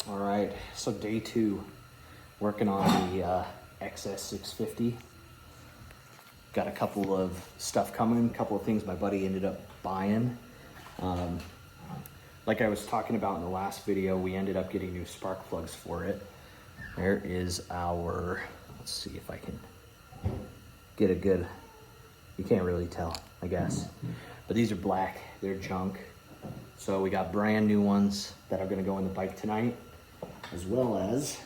All right, so day 2, working on the Xs650. Got a couple of stuff coming, a couple of things my buddy ended up buying. Like I was talking about in the last video, we ended up getting new spark plugs for it. There is our, let's see if I can get a good, you can't really tell, I guess. But these are black, they're junk. So we got brand new ones that are gonna go in the bike tonight, as well as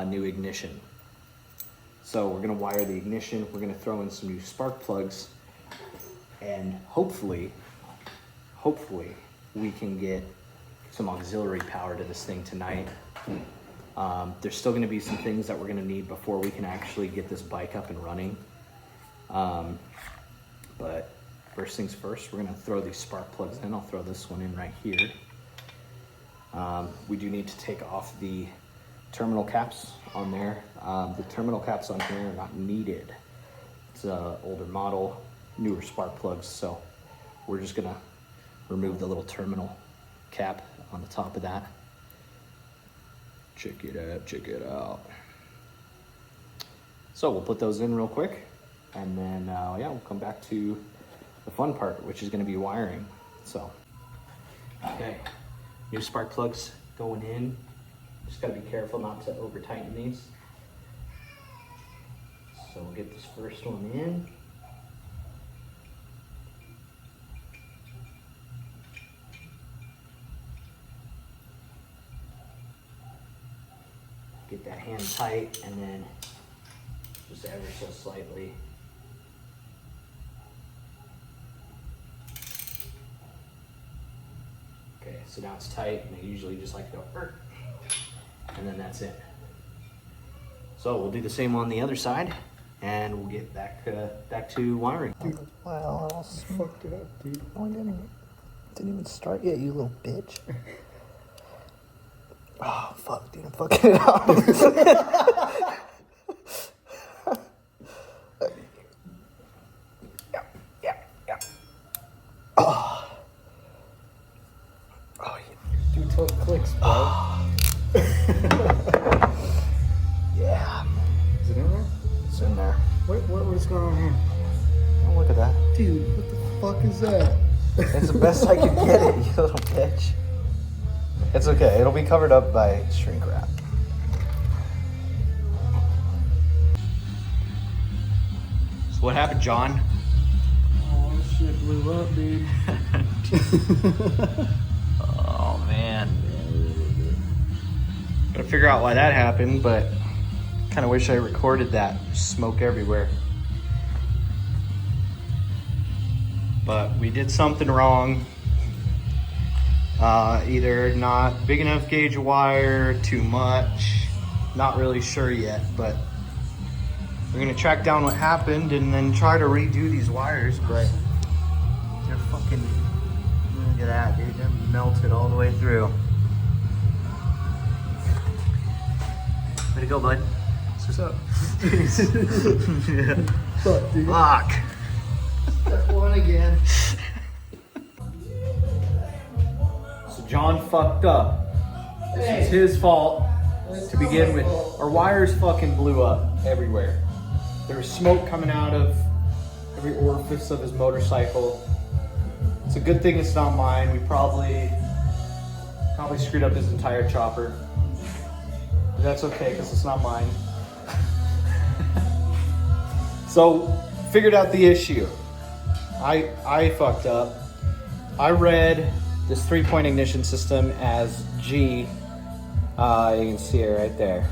new ignition. So we're gonna wire the ignition, we're gonna throw in some new spark plugs, and hopefully we can get some auxiliary power to this thing tonight. There's still gonna be some things that we're gonna need before we can actually get this bike up and running. But first things first, we're gonna throw these spark plugs in. I'll throw this one in right here. We do need to take off the terminal caps on there. The terminal caps on here are not needed. It's an older model, newer spark plugs, so we're just gonna remove the little terminal cap on the top of that. Check it out, check it out. So we'll put those in real quick, and then yeah, we'll come back to the fun part, which is gonna be wiring. So, okay, new spark plugs going in. Just gotta be careful not to over tighten these. So we'll get this first one in. Get that hand tight, and then just ever so slightly. Okay, so now it's tight, and I usually just like to go, and then that's it. So we'll do the same on the other side, and we'll get back to wiring. Dude, wow, I almost fucked it up, dude. Oh, I didn't even start yet, you little bitch. Oh, fuck, dude, I'm fucking it up. Yeah. Oh. Oh, yeah. Dude, till it clicks, bro. Oh. Yeah. Is it in there? It's in there. What's going on here? Oh, look at that. Dude, what the fuck is that? It's the best I can get it, you little bitch. It's okay, it'll be covered up by shrink wrap. So what happened, John? Oh, this shit blew up, dude. Oh man. Gotta figure out why that happened, but kind of wish I recorded that. Smoke everywhere. But we did something wrong. Either not big enough gauge of wire, too much. Not really sure yet, but we're gonna track down what happened and then try to redo these wires, but they're fucking, look at that, dude. They're melted all the way through. Way to go, bud. What's up? Yeah. Fuck, dude. Fuck. Step one again. So John fucked up. This is his fault to begin with. Our wires fucking blew up everywhere. There was smoke coming out of every orifice of his motorcycle. It's a good thing it's not mine. We probably screwed up his entire chopper. But that's okay, because it's not mine. So, figured out the issue. I fucked up. I read this 3-point ignition system as G. You can see it right there.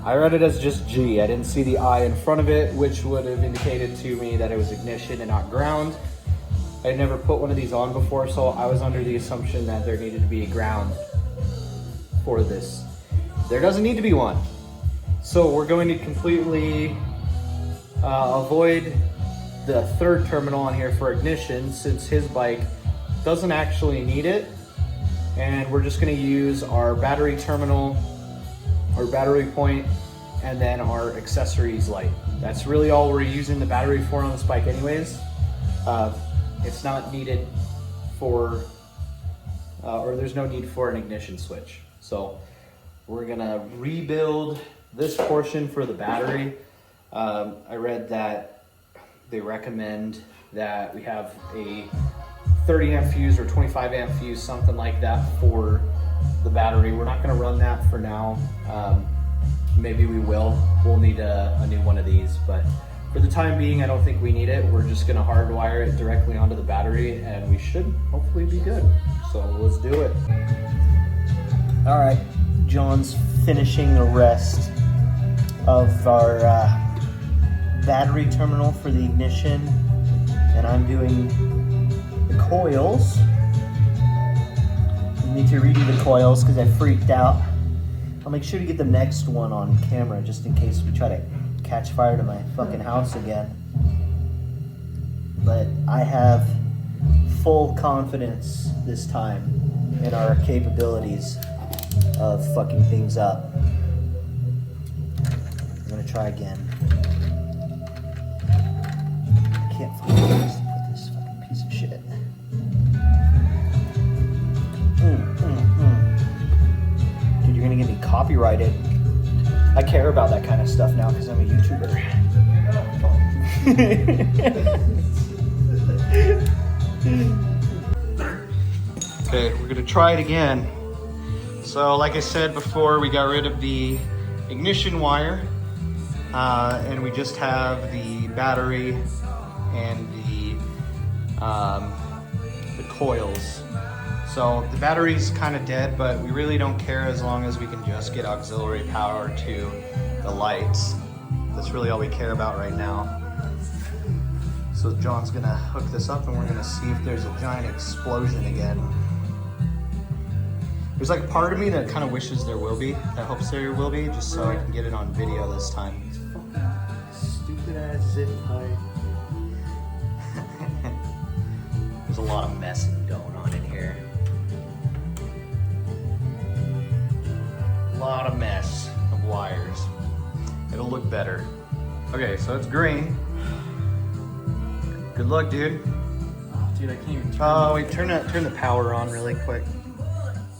I read it as just G. I didn't see the I in front of it, which would have indicated to me that it was ignition and not ground. I had never put one of these on before, so I was under the assumption that there needed to be a ground for this. There doesn't need to be one. So we're going to completely avoid the third terminal on here for ignition, since his bike doesn't actually need it. And we're just gonna use our battery terminal, our battery point, and then our accessories light. That's really all we're using the battery for on this bike anyways. It's not needed for or there's no need for an ignition switch. So we're gonna rebuild this portion for the battery. I read that they recommend that we have a 30 amp fuse or 25 amp fuse, something like that for the battery. We're not gonna run that for now. Maybe we will. We'll need a new one of these, but for the time being, I don't think we need it. We're just gonna hardwire it directly onto the battery and we should hopefully be good. So let's do it. All right, John's finishing the rest of our battery terminal for the ignition, and I'm doing the coils. I need to redo the coils because I freaked out. I'll make sure to get the next one on camera just in case we try to catch fire to my fucking house again. But I have full confidence this time in our capabilities of fucking things up. I'm gonna try again. I can't find a place to put this fucking piece of shit. Dude, you're gonna get me copyrighted. I care about that kind of stuff now because I'm a YouTuber. Okay, we're gonna try it again. So like I said before, we got rid of the ignition wire and we just have the battery and the coils. So the battery's kind of dead, but we really don't care as long as we can just get auxiliary power to the lights. That's really all we care about right now. So John's gonna hook this up and we're gonna see if there's a giant explosion again. There's like a part of me that kind of wishes there will be, that hopes there will be, just so I can get it on video this time. Stupid ass zip tie. There's a lot of messing going on in here. A lot of mess of wires. It'll look better. Okay, so it's green. Good luck, dude. Dude, I can't even turn Oh, wait, turn the power on really quick.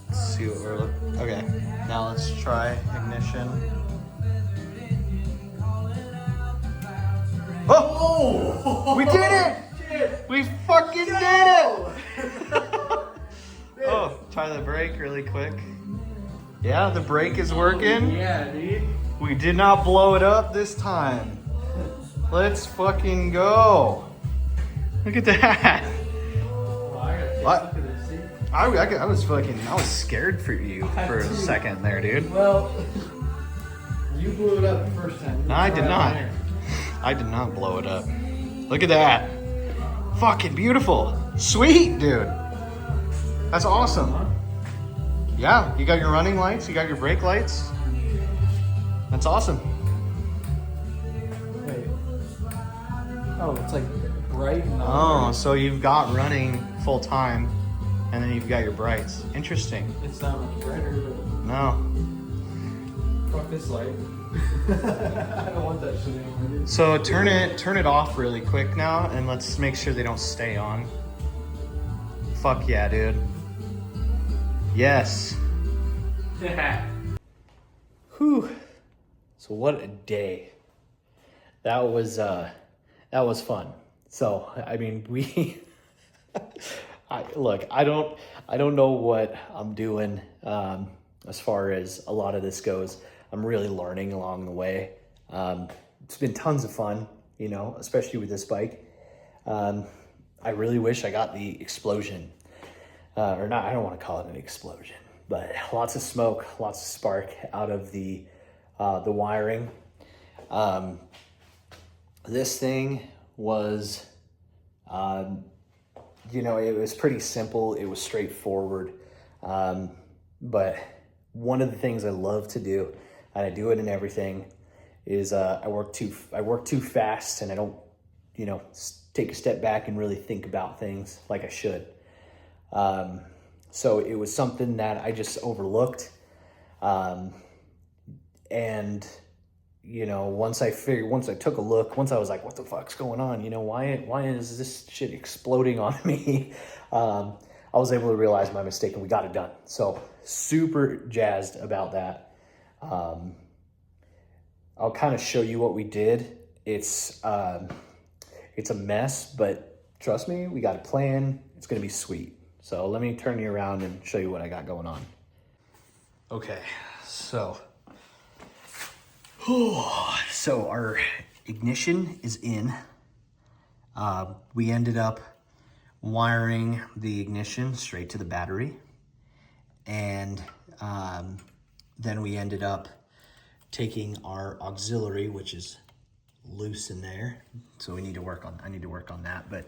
Let's see what we're looking. Okay, now let's try ignition. Oh! We did it! We fucking did it! Oh, try the brake really quick. Yeah, the brake is working. Yeah, dude. We did not blow it up this time. Let's fucking go. Look at that. Well, I gotta take What? a look at this, see? I was scared for you for a second there, dude. Well, you blew it up the first time. No, I did not. I did not blow it up. Look at that. Fucking beautiful. Sweet, dude. That's awesome. Yeah, you got your running lights, you got your brake lights. That's awesome. Wait. Oh, it's like bright and Oh, so you've got running full time, and then you've got your brights. Interesting. It's not much brighter, but No. fuck this light. I don't want that shit anymore, dude. So turn it off really quick now, and let's make sure they don't stay on. Fuck yeah, dude. Yes. Whew. So what a day. That was fun. So I mean I don't know what I'm doing as far as a lot of this goes. I'm really learning along the way. It's been tons of fun, you know, especially with this bike. I really wish I got the explosion, or not. I don't want to call it an explosion, but lots of smoke, lots of spark out of the wiring. This thing was, you know, it was pretty simple. It was straightforward. But one of the things I love to do, and I do it in everything, is I work too fast, and I don't, you know, take a step back and really think about things like I should. So it was something that I just overlooked. And, you know, once I took a look, once I was like, what the fuck's going on? You know, why is this shit exploding on me? I I was able to realize my mistake and we got it done. So super jazzed about that. I'll kind of show you what we did. It's a mess, but trust me, we got a plan. It's gonna be sweet. So let me turn you around and show you what I got going on. Okay, so our ignition is in. We ended up wiring the ignition straight to the battery, and then we ended up taking our auxiliary, which is loose in there, so I need to work on that. But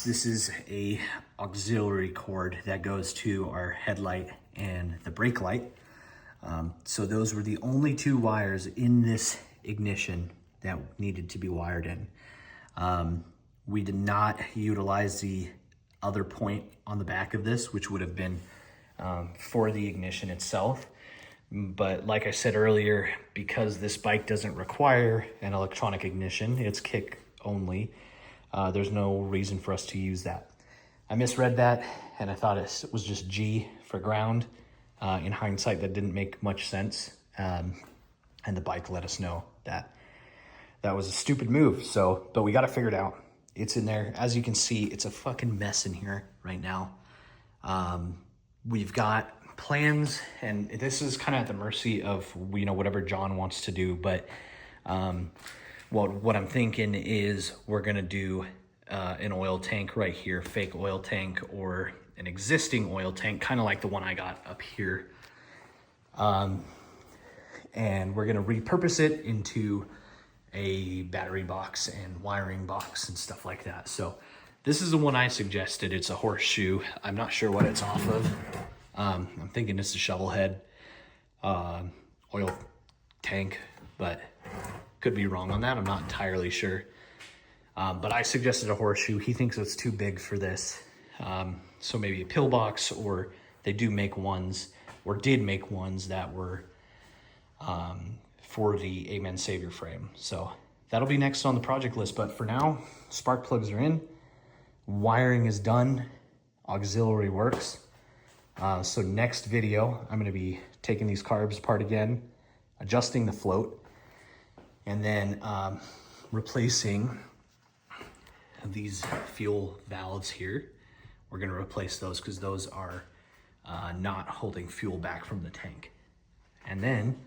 this is a auxiliary cord that goes to our headlight and the brake light. So those were the only two wires in this ignition that needed to be wired in. We did not utilize the other point on the back of this, which would have been for the ignition itself. But like I said earlier, because this bike doesn't require an electronic ignition, it's kick only, there's no reason for us to use that. I misread that and I thought it was just G for ground. In hindsight, that didn't make much sense. And the bike let us know that that was a stupid move. So, but we got it figured out. It's in there. As you can see, it's a fucking mess in here right now. We've got plans, and this is kind of at the mercy of, you know, whatever John wants to do. But what I'm thinking is we're gonna do an oil tank right here, fake oil tank, or an existing oil tank, kind of like the one I got up here. And we're gonna repurpose it into a battery box and wiring box and stuff like that. So this is the one I suggested. It's a horseshoe. I'm not sure what it's off of. I'm thinking it's a shovel head oil tank, but could be wrong on that. I'm not entirely sure. But I suggested a horseshoe. He thinks it's too big for this. So maybe a pillbox, or they do make ones, or did make ones that were for the Amen Savior frame. So that'll be next on the project list. But for now, spark plugs are in, wiring is done, auxiliary works. So next video, I'm gonna be taking these carbs apart again, adjusting the float, and then replacing these fuel valves here. We're gonna replace those because those are not holding fuel back from the tank. And then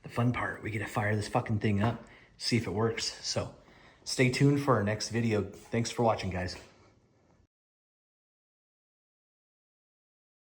the fun part, we get to fire this fucking thing up, see if it works. So stay tuned for our next video. Thanks for watching, guys.